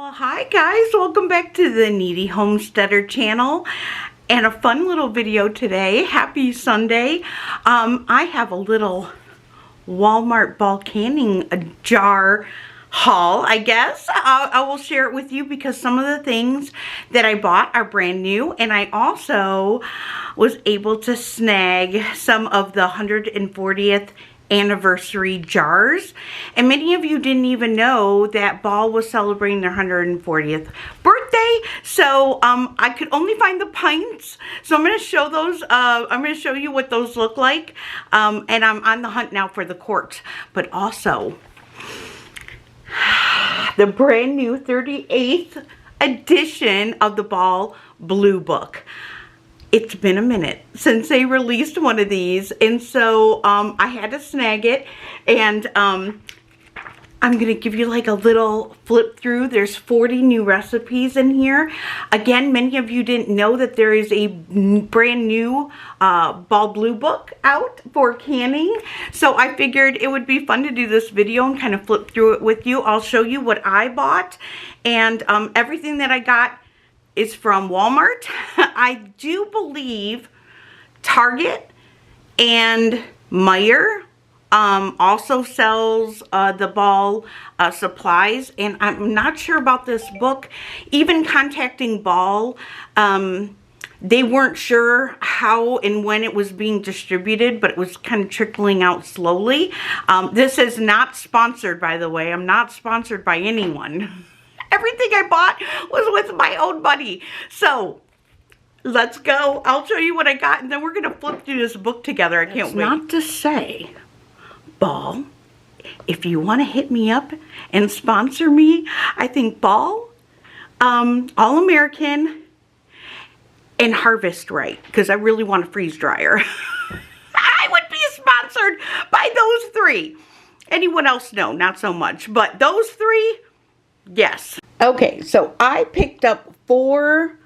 Well, hi guys, welcome back to the Kneady Homesteader channel and a fun little video today. Happy Sunday. I have a little Walmart ball canning jar haul, I guess. I will share it with you because some of the things that I bought are brand new, and I also was able to snag some of the 140th anniversary jars, and many of you didn't even know that Ball was celebrating their 140th birthday. So I could only find the pints, so I'm going to show those. I'm going to show you what those look like, and I'm on the hunt now for the quarts, but also the brand new 38th edition of the Ball Blue Book. It's been a minute since they released one of these, and so I had to snag it, and I'm going to give you like a little flip through. There's 40 new recipes in here. Again, many of you didn't know that there is a brand new Ball Blue Book out for canning, so I figured it would be fun to do this video and kind of flip through it with you. I'll show you what I bought, and everything that I got is from Walmart. I do believe Target and Meijer also sells the Ball supplies, and I'm not sure about this book. Even contacting Ball, they weren't sure how and when it was being distributed, but it was kind of trickling out slowly. This is not sponsored, by the way. I'm not sponsored by anyone. Everything I bought was with my own money. So let's go. I'll show you what I got, and then we're going to flip through this book together. I can't wait. Not to say, Ball, if you want to hit me up and sponsor me, I think Ball, All American, and Harvest Right, because I really want a freeze dryer. I would be sponsored by those three. Anyone else? No, not so much. But those three, yes. Okay, so I picked up 4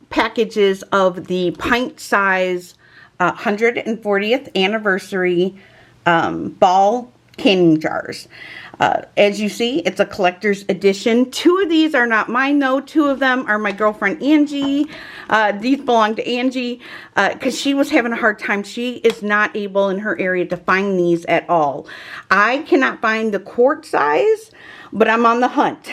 packages of the pint size 140th anniversary Ball canning jars. As you see, it's a collector's edition. 2 of these are not mine though. 2 of them are my girlfriend Angie. These belong to Angie because she was having a hard time. She is not able in her area to find these at all. I cannot find the quart size, but I'm on the hunt.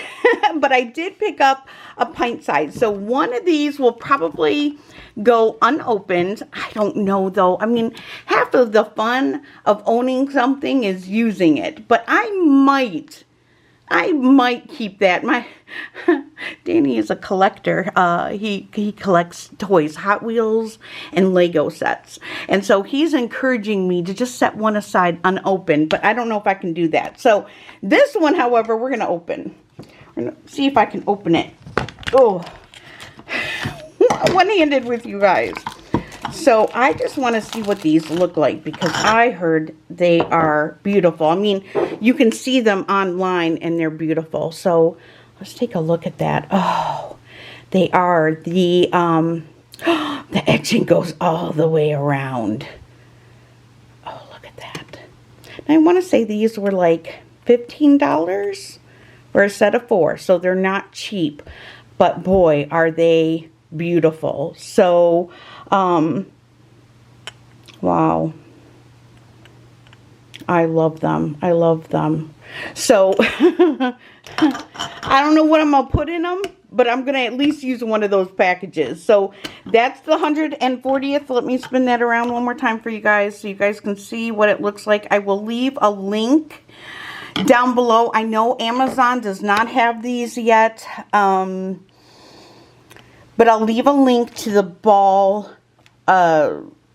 But I did pick up a pint size. So one of these will probably go unopened. I don't know though. I mean, half of the fun of owning something is using it. But I might keep that. My Danny is a collector. He collects toys, Hot Wheels, and Lego sets. And so he's encouraging me to just set one aside unopened, but I don't know if I can do that. So this one, however, we're going to open. We're going to see if I can open it. Oh, one-handed with you guys. So I just want to see what these look like because I heard they are beautiful. I mean, you can see them online and they're beautiful. So let's take a look at that. Oh, they are. The etching goes all the way around. Oh, look at that. And I want to say these were like $15 for a set of 4. So they're not cheap. But boy, are they beautiful. So, wow. I love them. I love them. So, I don't know what I'm going to put in them, but I'm going to at least use one of those packages. So, that's the 140th. Let me spin that around one more time for you guys so you guys can see what it looks like. I will leave a link down below. I know Amazon does not have these yet, but I'll leave a link to the Ball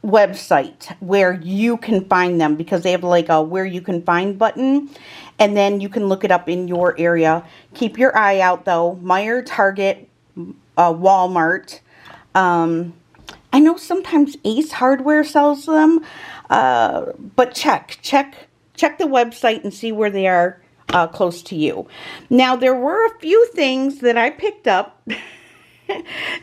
website where you can find them because they have like a where you can find button, and then you can look it up in your area. Keep your eye out though. Meijer, Target, Walmart. I know sometimes Ace Hardware sells them, but check the website and see where they are close to you. Now there were a few things that I picked up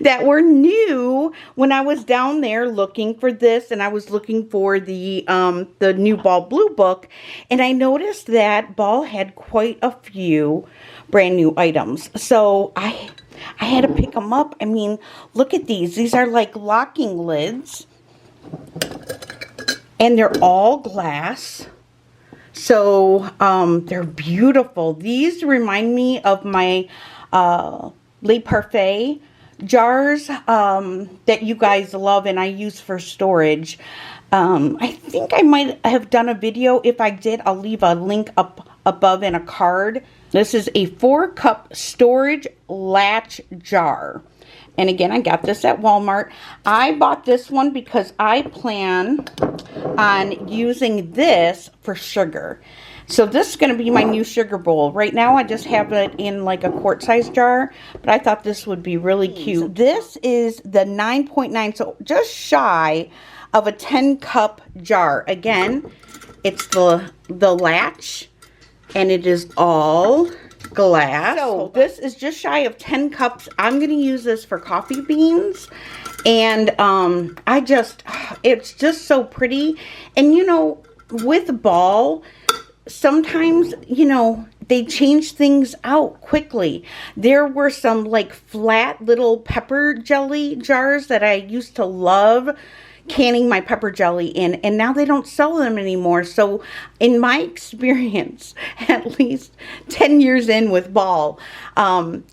that were new when I was down there looking for this, and I was looking for the new Ball Blue book, and I noticed that Ball had quite a few brand new items. So I had to pick them up. I mean, look at these. These are like locking lids, and they're all glass. So they're beautiful. These remind me of my Le Parfait jars that you guys love and I use for storage. I think I might have done a video. If I did, I'll leave a link up above in a card. This is a 4-cup storage latch jar. And again, I got this at Walmart. I bought this one because I plan on using this for sugar. So this is going to be my new sugar bowl. Right now I just have it in like a quart size jar, but I thought this would be really cute. This is the 9.9, so just shy of a 10-cup jar. Again, it's the latch, and it is all glass. So this is just shy of 10 cups. I'm going to use this for coffee beans, and it's just so pretty. And you know, with Ball, sometimes, you know, they change things out quickly. There were some like flat little pepper jelly jars that I used to love canning my pepper jelly in, and now they don't sell them anymore. So in my experience, at least 10 years in with Ball,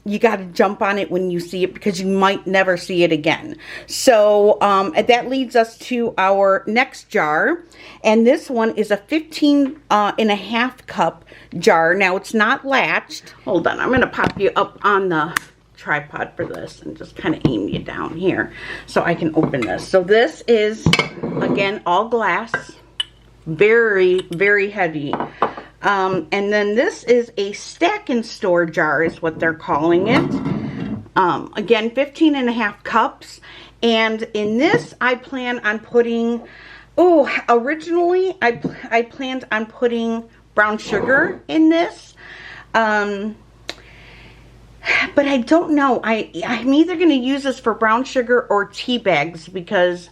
you got to jump on it when you see it, because you might never see it again. So that leads us to our next jar, and this one is a 15.5 cup jar. Now it's not latched. Hold on, I'm going to pop you up on the tripod for this and just kind of aim you down here so I can open this. So this is, again, all glass, very, very heavy. And then this is a stack and store jar is what they're calling it. Again, 15.5 cups. And in this, I plan on putting, originally I planned on putting brown sugar in this. But I don't know. I'm either going to use this for brown sugar or tea bags, because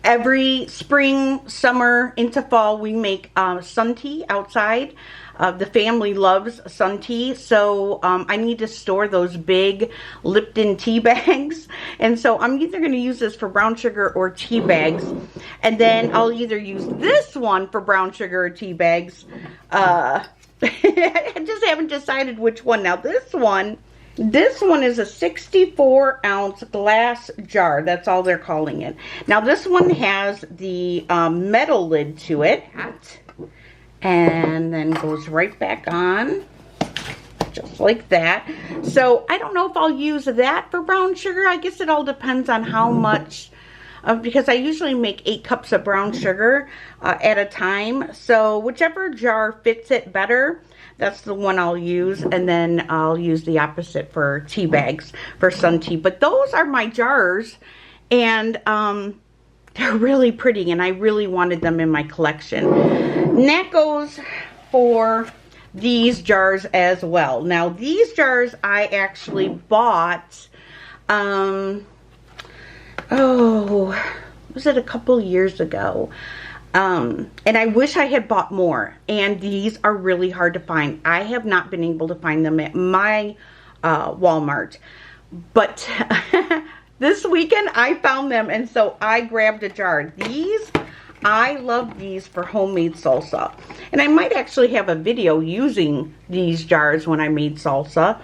every spring, summer, into fall, we make sun tea outside. The family loves sun tea, so I need to store those big Lipton tea bags. And so I'm either going to use this for brown sugar or tea bags. And then I'll either use this one for brown sugar or tea bags. I just haven't decided which one. Now this one is a 64-ounce glass jar. That's all they're calling it. Now this one has the metal lid to it, and then goes right back on, just like that. So I don't know if I'll use that for brown sugar. I guess it all depends on how much, because I usually make 8 cups of brown sugar at a time. So whichever jar fits it better, that's the one I'll use. And then I'll use the opposite for tea bags for sun tea. But those are my jars, and they're really pretty, and I really wanted them in my collection. And that goes for these jars as well. Now these jars I actually bought, was it a couple years ago? And I wish I had bought more. And these are really hard to find. I have not been able to find them at my Walmart. But this weekend I found them, and so I grabbed a jar. These, I love these for homemade salsa. And I might actually have a video using these jars when I made salsa.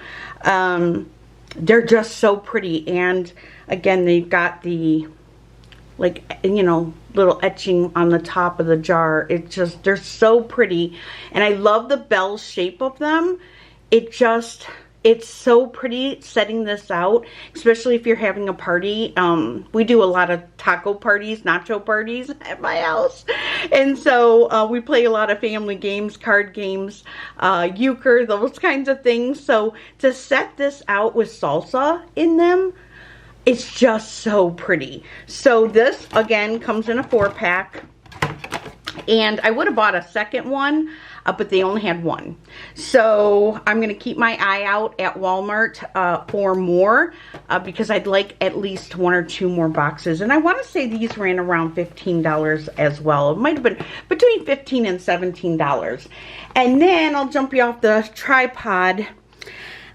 They're just so pretty. And again, they've got the, like, you know, little etching on the top of the jar. It's just, they're so pretty. And I love the bell shape of them. It's so pretty setting this out, especially if you're having a party. We do a lot of taco parties, nacho parties at my house. And so we play a lot of family games, card games, euchre, those kinds of things. So to set this out with salsa in them, it's just so pretty. So this, again, comes in a 4-pack. And I would have bought a second one. but they only had one. So I'm going to keep my eye out at Walmart for more because I'd like at least 1 or 2 more boxes. And I want to say these ran around $15 as well. It might have been between $15 and $17. And then I'll jump you off the tripod.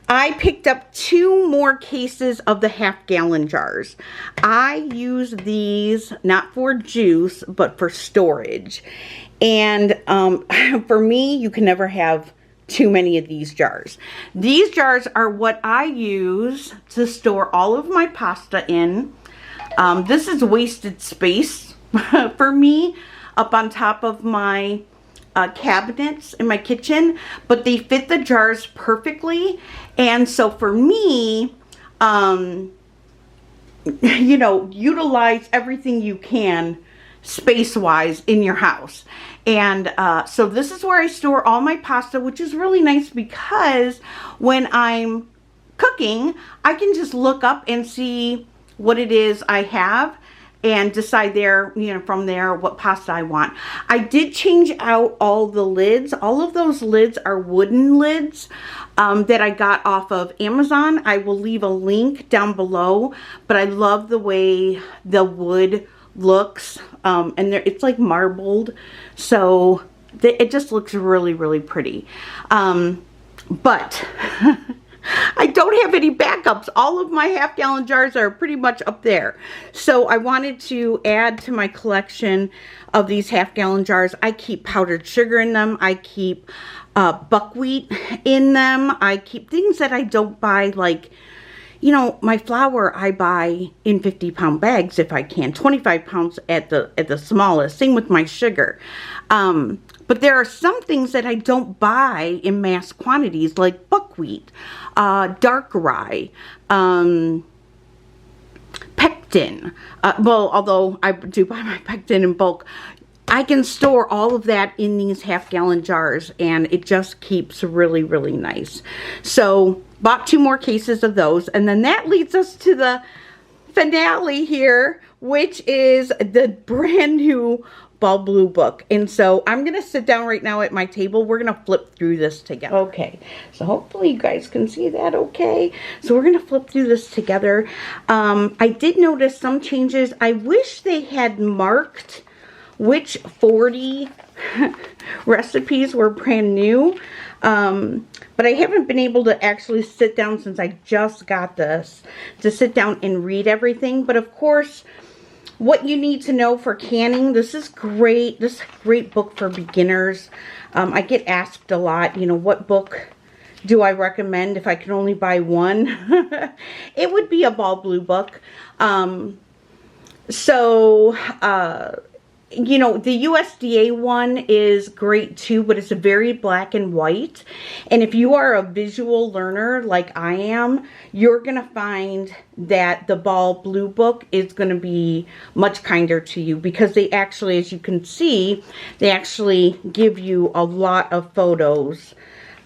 I picked up 2 more cases of the half-gallon jars. I use these not for juice, but for storage. And for me, you can never have too many of these jars. These jars are what I use to store all of my pasta in. This is wasted space for me up on top of my cabinets in my kitchen, but they fit the jars perfectly. And so for me, you know, utilize everything you can space-wise in your house. And so this is where I store all my pasta, which is really nice because when I'm cooking, I can just look up and see what it is I have and decide there, you know, from there what pasta I want. I did change out all the lids. All of those lids are wooden lids that I got off of Amazon. I will leave a link down below, but I love the way the wood looks, and it's like marbled, so it just looks really, really pretty. But I don't have any backups. All of my half-gallon jars are pretty much up there. So I wanted to add to my collection of these half-gallon jars. I keep powdered sugar in them. I keep buckwheat in them. I keep things that I don't buy, like, you know, my flour I buy in 50-pound bags if I can. 25 pounds at the smallest. Same with my sugar. But there are some things that I don't buy in mass quantities, like buckwheat, dark rye, pectin. Well, although I do buy my pectin in bulk, I can store all of that in these half-gallon jars, and it just keeps really, really nice. So, bought 2 more cases of those, and then that leads us to the finale here, which is the brand new Ball Blue book. And so I'm going to sit down right now at my table. We're going to flip through this together. Okay, so hopefully you guys can see that okay. So we're going to flip through this together. I did notice some changes. I wish they had marked which 40 recipes were brand new. But I haven't been able to actually sit down since I just got this to sit down and read everything. But of course, what you need to know for canning, this is great. This is a great book for beginners. I get asked a lot, you know, what book do I recommend if I can only buy one? It would be a Ball Blue book. You know, the USDA one is great too, but it's a very black and white. And if you are a visual learner like I am, you're going to find that the Ball Blue book is going to be much kinder to you, because they actually, as you can see, they actually give you a lot of photos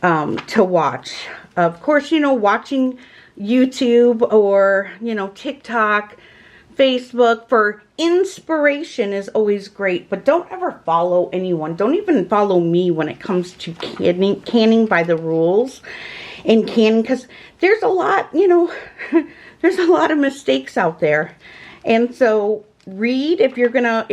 to watch. Of course, you know, watching YouTube or, you know, TikTok, Facebook for inspiration is always great, but don't ever follow anyone. Don't even follow me when it comes to canning by the rules and canning, because there's a lot, you know, there's a lot of mistakes out there. And so read, if you're gonna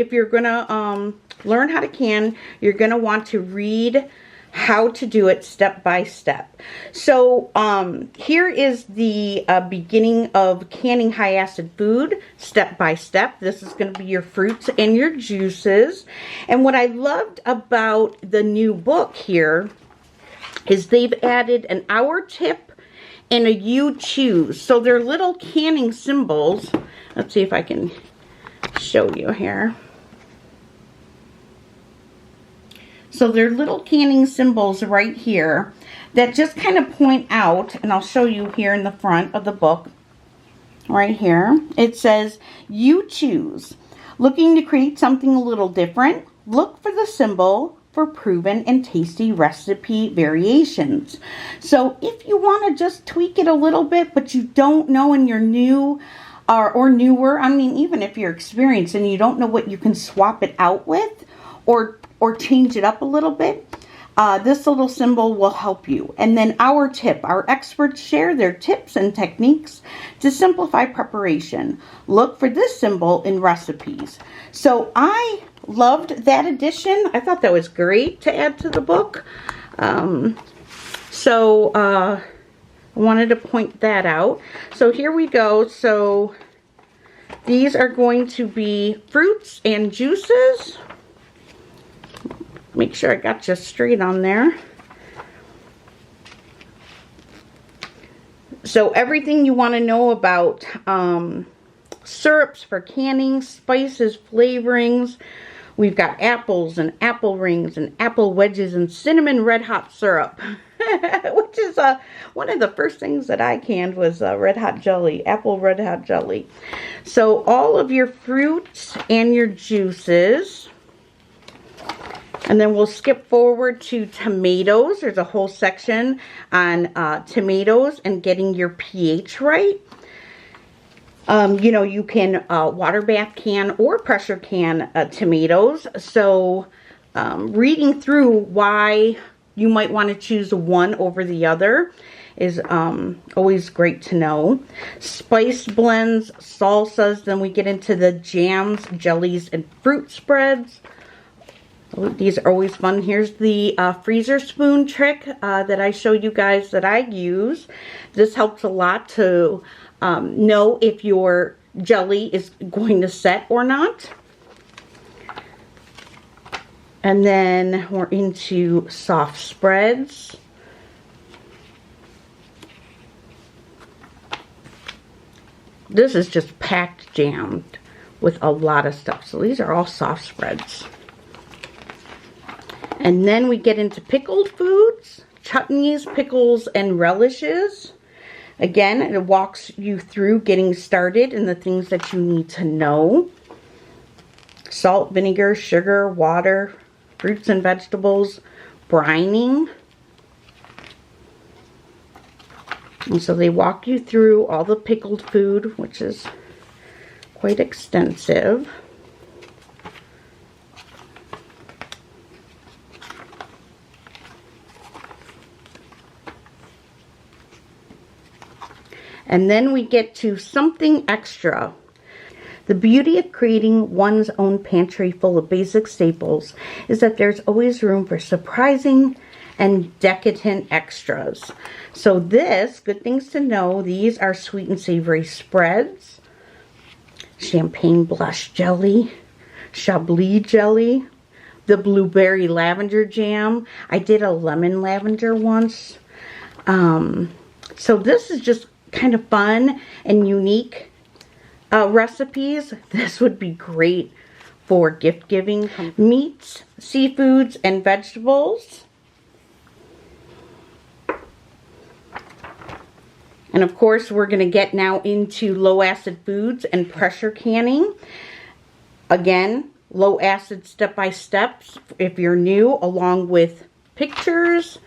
learn how to can, you're gonna want to read how to do it step by step. So here is the beginning of canning high acid food step by step. This is going to be your fruits and your juices. And what I loved about the new book here is they've added an hour tip and a you choose. So they're little canning symbols. Let's see if I can show you here. So they're little canning symbols right here that just kind of point out, and I'll show you here in the front of the book, right here. It says, you choose. Looking to create something a little different? Look for the symbol for proven and tasty recipe variations. So if you want to just tweak it a little bit, but you don't know and you're new or newer, I mean, even if you're experienced and you don't know what you can swap it out with, or change it up a little bit, this little symbol will help you. And then our tip, our experts share their tips and techniques to simplify preparation. Look for this symbol in recipes. So I loved that addition. I thought that was great to add to the book. I wanted to point that out. So here we go. So these are going to be fruits and juices. Make sure I got you straight on there. So everything you want to know about syrups for canning, spices, flavorings. We've got apples and apple rings and apple wedges and cinnamon red hot syrup. Which is one of the first things that I canned was red hot jelly, apple red hot jelly. So all of your fruits and your juices. And then we'll skip forward to tomatoes. There's a whole section on tomatoes and getting your pH right. You know, you can water bath can or pressure can tomatoes. So reading through why you might want to choose one over the other is always great to know. Spice blends, salsas, then we get into the jams, jellies, and fruit spreads. These are always fun. Here's the freezer spoon trick that I show you guys that I use. This helps a lot to know if your jelly is going to set or not. And then we're into soft spreads. This is just packed jammed with a lot of stuff. So these are all soft spreads. And then we get into pickled foods, chutneys, pickles, and relishes. Again, it walks you through getting started and the things that you need to know. Salt, vinegar, sugar, water, fruits and vegetables, brining. And so they walk you through all the pickled food, which is quite extensive. And then we get to something extra. The beauty of creating one's own pantry full of basic staples is that there's always room for surprising and decadent extras. So this, good things to know, these are sweet and savory spreads, champagne blush jelly, chablis jelly, the blueberry lavender jam. I did a lemon lavender once. So this is just kind of fun and unique recipes. This would be great for gift giving. Meats, seafoods, and vegetables. And of course, we're going to get now into low acid foods and pressure canning. Again, low acid step-by-step if you're new, along with pictures,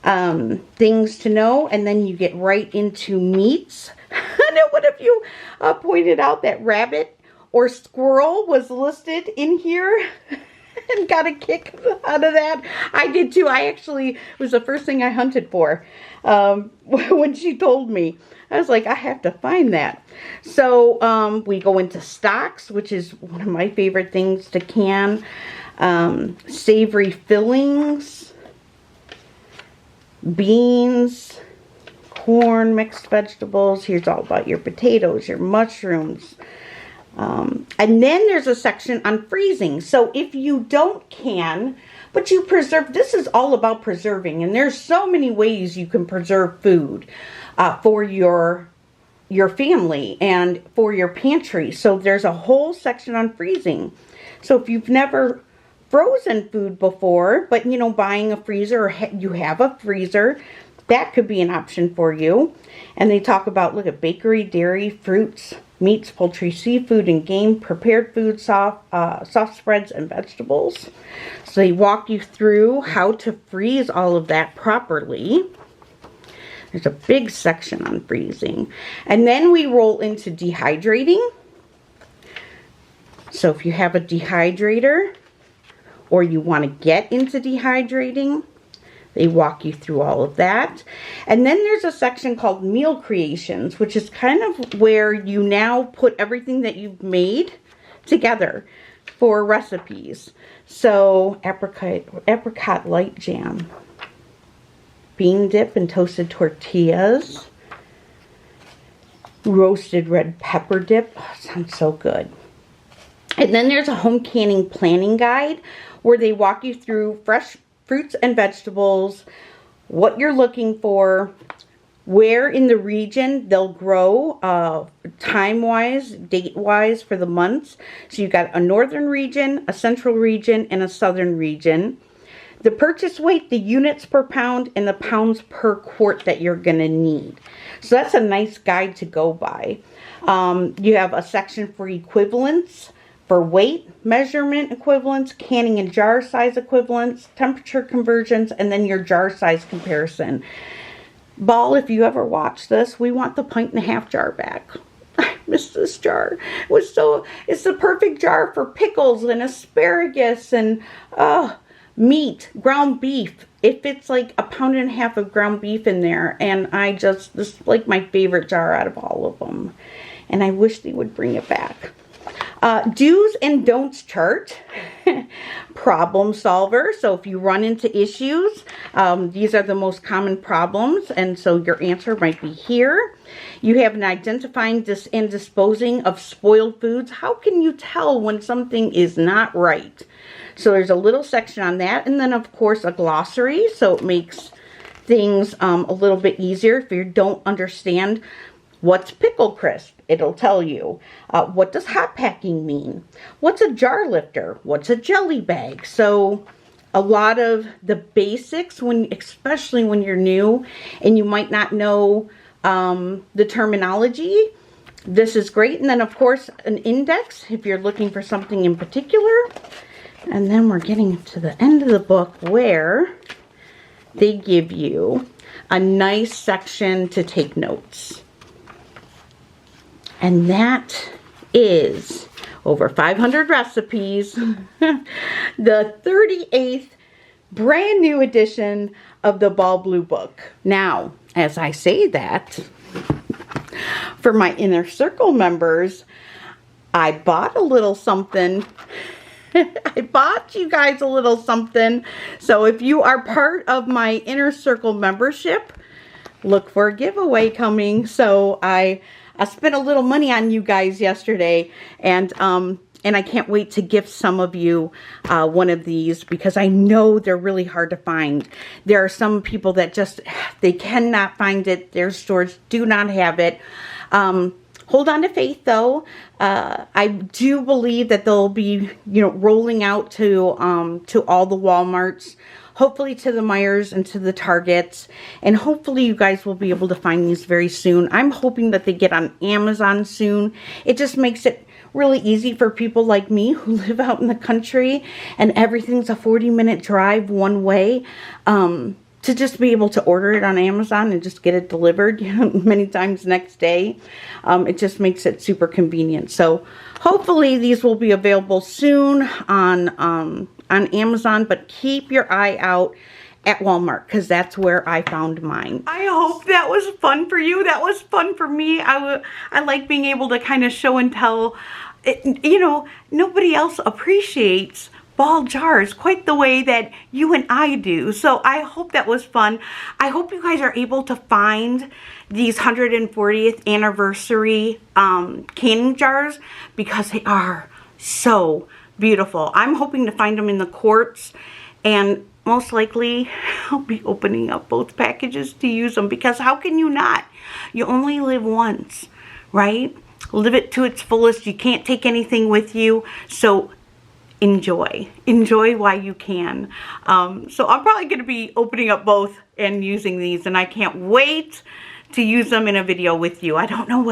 things to know, and then you get right into meats. I know, what if you pointed out that rabbit or squirrel was listed in here and got a kick out of that? I did too. It was the first thing I hunted for when she told me. I was like, I have to find that. So we go into stocks, which is one of my favorite things to can. Savory fillings, beans, corn, mixed vegetables. Here's all about your potatoes, your mushrooms. And then there's a section on freezing. So if you don't can, but you preserve, this is all about preserving. And there's so many ways you can preserve food for your family and for your pantry. So there's a whole section on freezing. So if you've never frozen food before, but you know, buying a freezer or you have a freezer, that could be an option for you. And they talk about, look at bakery, dairy, fruits, meats, poultry, seafood, and game, prepared food, soft spreads, and vegetables. So they walk you through how to freeze all of that properly. There's a big section on freezing. And then we roll into dehydrating. So if you have a dehydrator, or you want to get into dehydrating, They walk you through all of that. And then there's a section called Meal Creations, which is kind of where you now put everything that you've made together for recipes. So apricot light jam, bean dip and toasted tortillas, roasted red pepper dip. Oh, sounds so good. And then there's a home canning planning guide where they walk you through fresh fruits and vegetables, what you're looking for, where in the region they'll grow, time-wise, date-wise for the months. So you've got a northern region, a central region, and a southern region. The purchase weight, the units per pound, and the pounds per quart that you're going to need. So that's a nice guide to go by. You have a section for equivalents, for weight, measurement equivalents, canning and jar size equivalents, temperature conversions, and then your jar size comparison. Ball, if you ever watch this, we want the 1.5 pint jar back. I miss this jar. It's the perfect jar for pickles and asparagus and meat, ground beef. It fits like 1.5 pounds of ground beef in there, and this is like my favorite jar out of all of them. And I wish they would bring it back. Do's and don'ts chart. Problem solver. So if you run into issues, these are the most common problems, and so your answer might be here. You have an identifying and disposing of spoiled foods. How can you tell when something is not right? So there's a little section on that, and then of course a glossary, so it makes things a little bit easier if you don't understand. What's pickle crisp? It'll tell you. What does hot packing mean? What's a jar lifter? What's a jelly bag? So a lot of the basics, especially when you're new and you might not know the terminology, this is great. And then of course an index if you're looking for something in particular. And then we're getting to the end of the book where they give you a nice section to take notes. And that is over 500 recipes, the 38th brand new edition of the Ball Blue Book. Now, as I say that, for my Inner Circle members, I bought a little something. I bought you guys a little something. So if you are part of my Inner Circle membership, look for a giveaway coming. So I spent a little money on you guys yesterday, and I can't wait to gift some of you one of these because I know they're really hard to find. There are some people that they cannot find it. Their stores do not have it. Hold on to faith, though. I do believe that they'll be, rolling out to all the Walmarts, hopefully to the Myers and to the Targets, and hopefully you guys will be able to find these very soon. I'm hoping that they get on Amazon soon. It just makes it really easy for people like me who live out in the country and everything's a 40-minute drive one way, to just be able to order it on Amazon and just get it delivered many times next day. It just makes it super convenient. So hopefully these will be available soon on Amazon, but keep your eye out at Walmart because that's where I found mine. I hope that was fun for you. That was fun for me. I like being able to kind of show and tell. Nobody else appreciates ball jars quite the way that you and I do. So I hope that was fun. I hope you guys are able to find these 140th anniversary canning jars because they are so beautiful. I'm hoping to find them in the quarts, and most likely I'll be opening up both packages to use them because how can you not? You only live once, right? Live it to its fullest. You can't take anything with you, so enjoy while you can. So I'm probably going to be opening up both and using these, and I can't wait to use them in a video with you. I don't know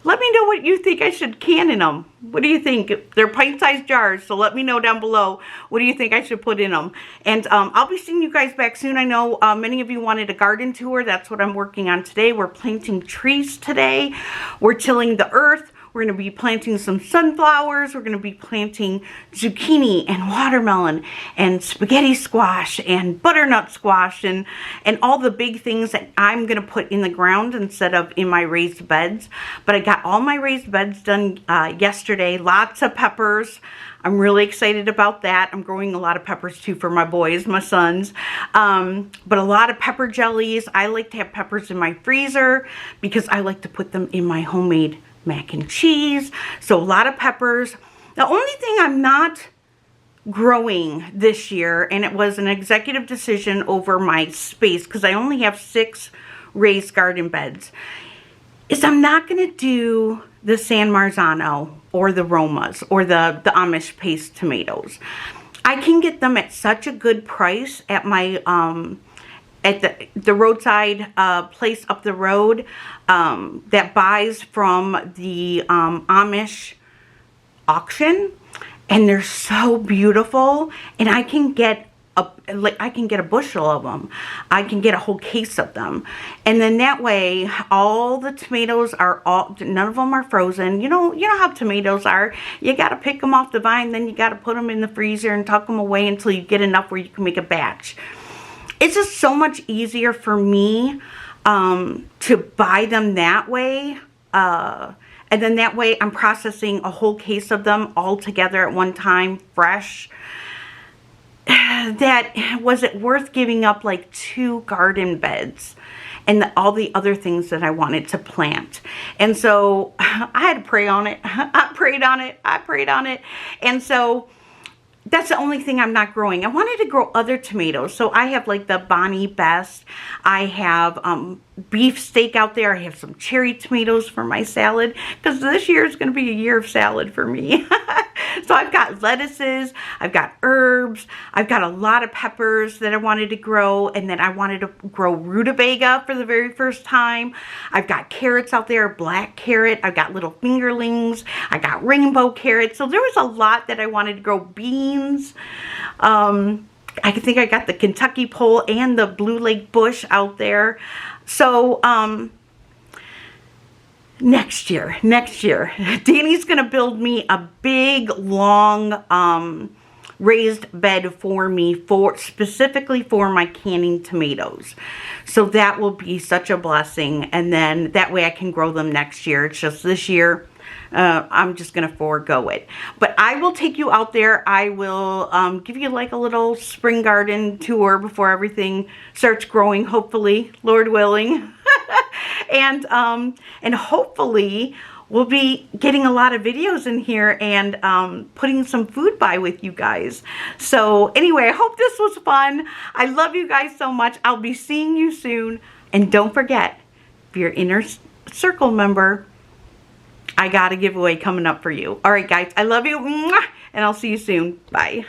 let me know what you think I should can in them. What do you think? They're pint-sized jars, so let me know down below. What do you think I should put in them? And I'll be seeing you guys back soon. I know many of you wanted a garden tour. That's what I'm working on today. We're planting trees today. We're tilling the earth. We're going to be planting some sunflowers. We're going to be planting zucchini and watermelon and spaghetti squash and butternut squash and all the big things that I'm going to put in the ground instead of in my raised beds. But I got all my raised beds done yesterday. Lots of peppers. I'm really excited about that. I'm growing a lot of peppers too for my boys, my sons. But a lot of pepper jellies. I like to have peppers in my freezer because I like to put them in my homemade mac and cheese. So a lot of peppers. The only thing I'm not growing this year, and it was an executive decision over my space because I only have 6 raised garden beds, is I'm not going to do the San Marzano or the Romas or the Amish paste tomatoes. I can get them at such a good price at my at the roadside place up the road that buys from the Amish auction, and they're so beautiful, and I can get a bushel of them. I can get a whole case of them. And then that way, all the tomatoes are none of them are frozen. You know how tomatoes are. You got to pick them off the vine, then you got to put them in the freezer and tuck them away until you get enough where you can make a batch. It's just so much easier for me to buy them that way. And then that way I'm processing a whole case of them all together at one time, fresh. That was it worth giving up like 2 garden beds and all the other things that I wanted to plant. And so I had to pray on it. I prayed on it. And so that's the only thing I'm not growing. I wanted to grow other tomatoes. So I have like the Bonnie Best. I have beef steak out there. I have some cherry tomatoes for my salad because this year is going to be a year of salad for me. So I've got lettuces, I've got herbs, I've got a lot of peppers that I wanted to grow, and then I wanted to grow rutabaga for the very first time. I've got carrots out there, black carrot, I've got little fingerlings, I got rainbow carrots. So there was a lot that I wanted to grow. Beans. I think I got the Kentucky pole and the Blue Lake bush out there. So, next year, Danny's going to build me a big, long, raised bed for me specifically for my canning tomatoes. So that will be such a blessing. And then that way I can grow them next year. It's just this year, I'm just going to forego it. But I will take you out there. I will give you like a little spring garden tour before everything starts growing, hopefully, Lord willing. And hopefully we'll be getting a lot of videos in here and putting some food by with you guys. So anyway, I hope this was fun. I love you guys so much. I'll be seeing you soon. And don't forget, if you're Inner Circle member, I got a giveaway coming up for you. All right, guys, I love you. And I'll see you soon. Bye.